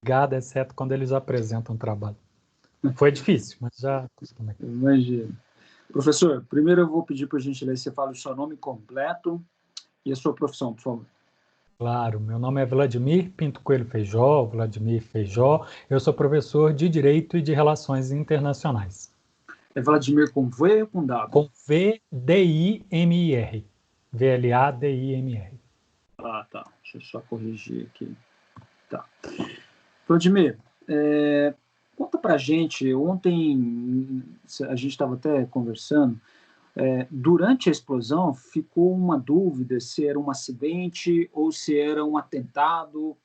ligada, exceto quando eles apresentam trabalho. Foi difícil, mas já acostumei. Imagino. Professor, primeiro eu vou pedir por gentileza que você fale o seu nome completo e a sua profissão, por favor. Claro, meu nome é Vladimir Pinto Coelho Feijó, Vladimir Feijó. Eu sou professor de Direito e de Relações Internacionais. É Vladimir com V ou com W? Com V-D-I-M-I-R. V-L-A-D-I-M-R. Ah, tá. Deixa eu só corrigir aqui. Tá. Vladimir, conta pra gente, ontem a gente estava até conversando, durante a explosão ficou uma dúvida se era um acidente ou se era um atentado.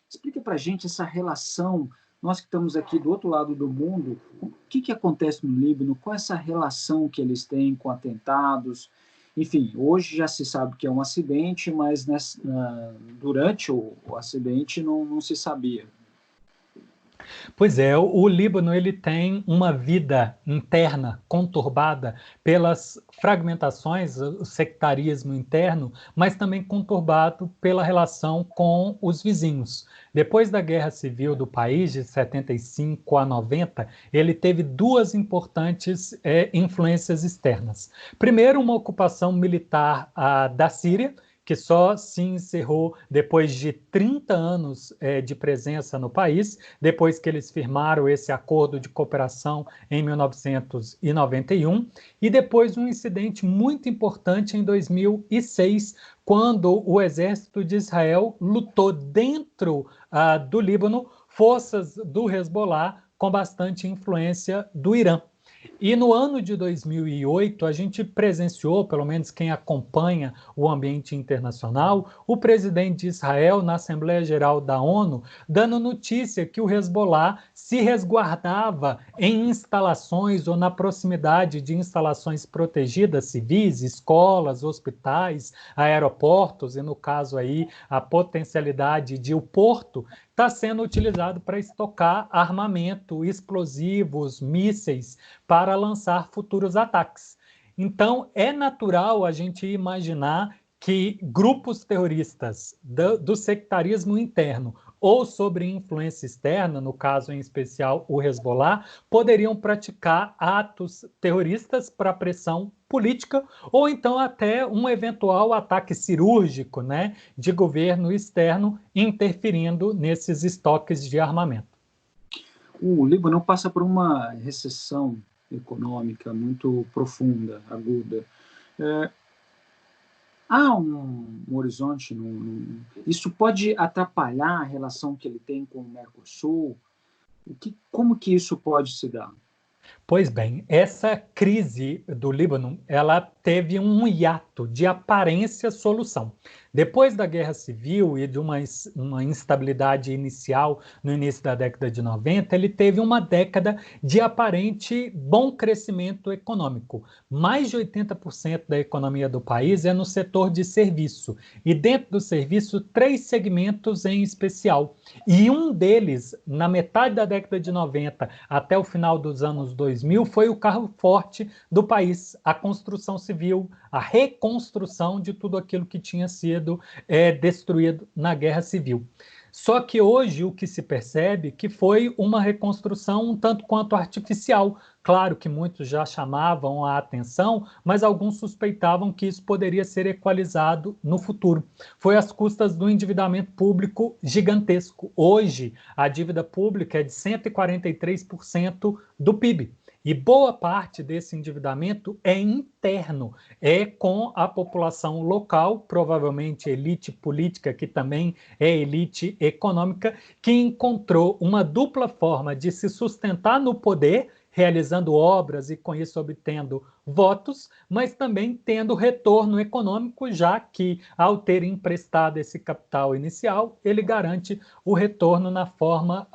Explica pra gente essa relação, nós que estamos aqui do outro lado do mundo, o que acontece no Líbano, qual é essa relação que eles têm com atentados. Enfim, hoje já se sabe que é um acidente, mas durante o acidente não se sabia. Pois é, o Líbano ele tem uma vida interna conturbada pelas fragmentações, o sectarismo interno, mas também conturbado pela relação com os vizinhos. Depois da Guerra Civil do país, de 75 a 90, ele teve duas importantes influências externas. Primeiro, uma ocupação militar da Síria, que só se encerrou depois de 30 anos de presença no país, depois que eles firmaram esse acordo de cooperação em 1991, e depois um incidente muito importante em 2006, quando o exército de Israel lutou dentro do Líbano forças do Hezbollah com bastante influência do Irã. E no ano de 2008, a gente presenciou, pelo menos quem acompanha o ambiente internacional, o presidente de Israel, na Assembleia Geral da ONU, dando notícia que o Hezbollah se resguardava em instalações ou na proximidade de instalações protegidas civis, escolas, hospitais, aeroportos, e no caso aí a potencialidade de o porto está sendo utilizado para estocar armamento, explosivos, mísseis, para lançar futuros ataques. Então, é natural a gente imaginar que grupos terroristas do sectarismo interno ou sobre influência externa, no caso em especial o Hezbollah, poderiam praticar atos terroristas para pressão política ou então até um eventual ataque cirúrgico, né, de governo externo interferindo nesses estoques de armamento. O Líbano passa por uma recessão econômica muito profunda, aguda. Há um horizonte, isso pode atrapalhar a relação que ele tem com o Mercosul? Como que isso pode se dar? Pois bem, essa crise do Líbano, ela teve um hiato de aparência solução. Depois da Guerra Civil e de uma instabilidade inicial no início da década de 90, ele teve uma década de aparente bom crescimento econômico. Mais de 80% da economia do país é no setor de serviço. E dentro do serviço, 3 segmentos em especial. E um deles, na metade da década de 90 até o final dos anos 2000, foi o carro forte do país, a construção civil, a reconstrução de tudo aquilo que tinha sido destruído na Guerra Civil. Só que hoje o que se percebe que foi uma reconstrução um tanto quanto artificial. Claro que muitos já chamavam a atenção, mas alguns suspeitavam que isso poderia ser equalizado no futuro. Foi às custas do endividamento público gigantesco. Hoje, a dívida pública é de 143% do PIB. E boa parte desse endividamento é interno, é com a população local, provavelmente elite política, que também é elite econômica, que encontrou uma dupla forma de se sustentar no poder, realizando obras e com isso obtendo votos, mas também tendo retorno econômico, já que ao ter emprestado esse capital inicial, ele garante o retorno na forma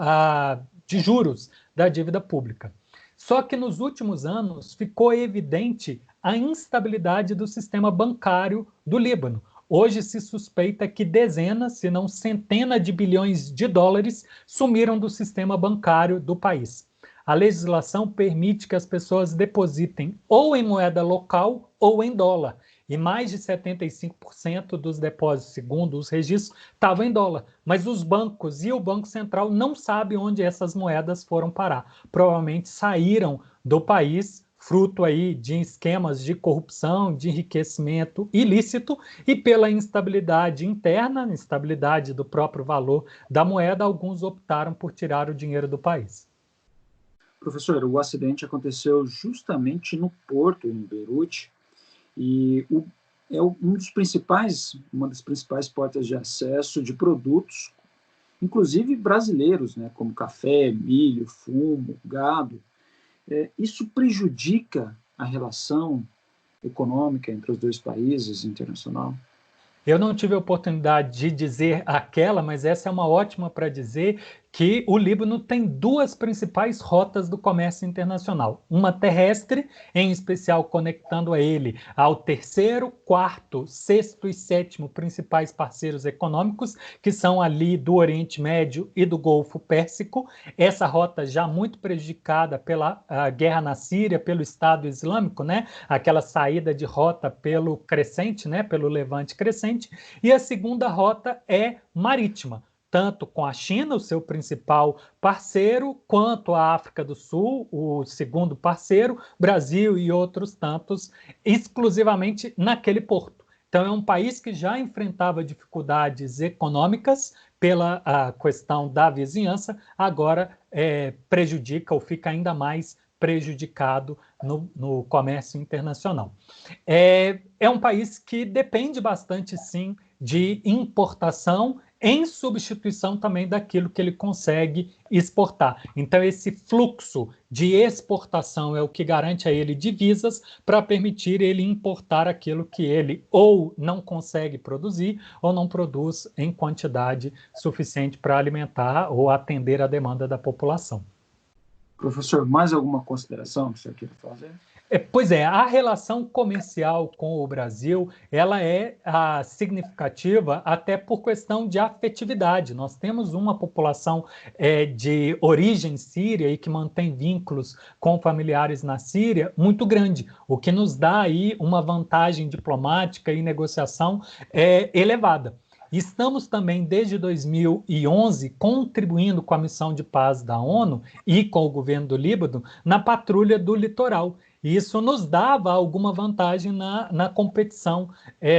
de juros da dívida pública. Só que nos últimos anos ficou evidente a instabilidade do sistema bancário do Líbano. Hoje se suspeita que dezenas, se não centenas de bilhões de dólares sumiram do sistema bancário do país. A legislação permite que as pessoas depositem ou em moeda local ou em dólar. e mais de 75% dos depósitos, segundo os registros, estavam em dólar. Mas os bancos e o Banco Central não sabem onde essas moedas foram parar. Provavelmente saíram do país, fruto aí de esquemas de corrupção, de enriquecimento ilícito, e pela instabilidade interna, instabilidade do próprio valor da moeda, alguns optaram por tirar o dinheiro do país. Professor, o acidente aconteceu justamente no porto, em Beirute, e uma das principais portas de acesso de produtos, inclusive brasileiros, né, como café, milho, fumo, gado. Isso prejudica a relação econômica entre os dois países, internacional? Eu não tive a oportunidade de dizer aquela, mas essa é uma ótima para dizer que o Líbano tem duas principais rotas do comércio internacional. Uma terrestre, em especial conectando a ele ao terceiro, quarto, sexto e sétimo principais parceiros econômicos, que são ali do Oriente Médio e do Golfo Pérsico. Essa rota já muito prejudicada pela guerra na Síria, pelo Estado Islâmico, né? Aquela saída de rota pelo crescente, né? Pelo levante crescente. E a segunda rota é marítima, tanto com a China, o seu principal parceiro, quanto a África do Sul, o segundo parceiro, Brasil e outros tantos, exclusivamente naquele porto. Então, é um país que já enfrentava dificuldades econômicas pela questão da vizinhança, agora prejudica ou fica ainda mais prejudicado no comércio internacional. É um país que depende bastante, sim, de importação em substituição também daquilo que ele consegue exportar. Então, esse fluxo de exportação é o que garante a ele divisas para permitir ele importar aquilo que ele ou não consegue produzir ou não produz em quantidade suficiente para alimentar ou atender a demanda da população. Professor, mais alguma consideração que o senhor queira fazer? Pois é, a relação comercial com o Brasil, ela é significativa até por questão de afetividade. Nós temos uma população de origem síria e que mantém vínculos com familiares na Síria muito grande, o que nos dá aí uma vantagem diplomática e negociação elevada. Estamos também, desde 2011, contribuindo com a missão de paz da ONU e com o governo do Líbano na patrulha do litoral. E isso nos dava alguma vantagem na competição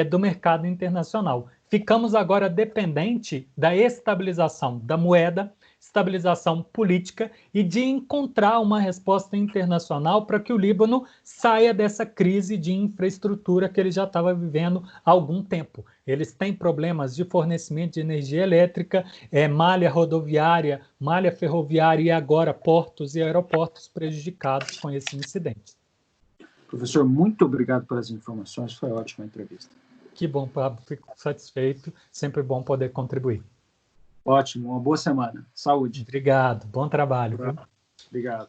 do mercado internacional. Ficamos agora dependente da estabilização da moeda, estabilização política e de encontrar uma resposta internacional para que o Líbano saia dessa crise de infraestrutura que ele já estava vivendo há algum tempo. Eles têm problemas de fornecimento de energia elétrica, malha rodoviária, malha ferroviária e agora portos e aeroportos prejudicados com esse incidente. Professor, muito obrigado pelas informações, foi ótima a entrevista. Que bom, Pablo, fico satisfeito, sempre bom poder contribuir. Ótimo, uma boa semana. Saúde. Obrigado, bom trabalho. Obrigado.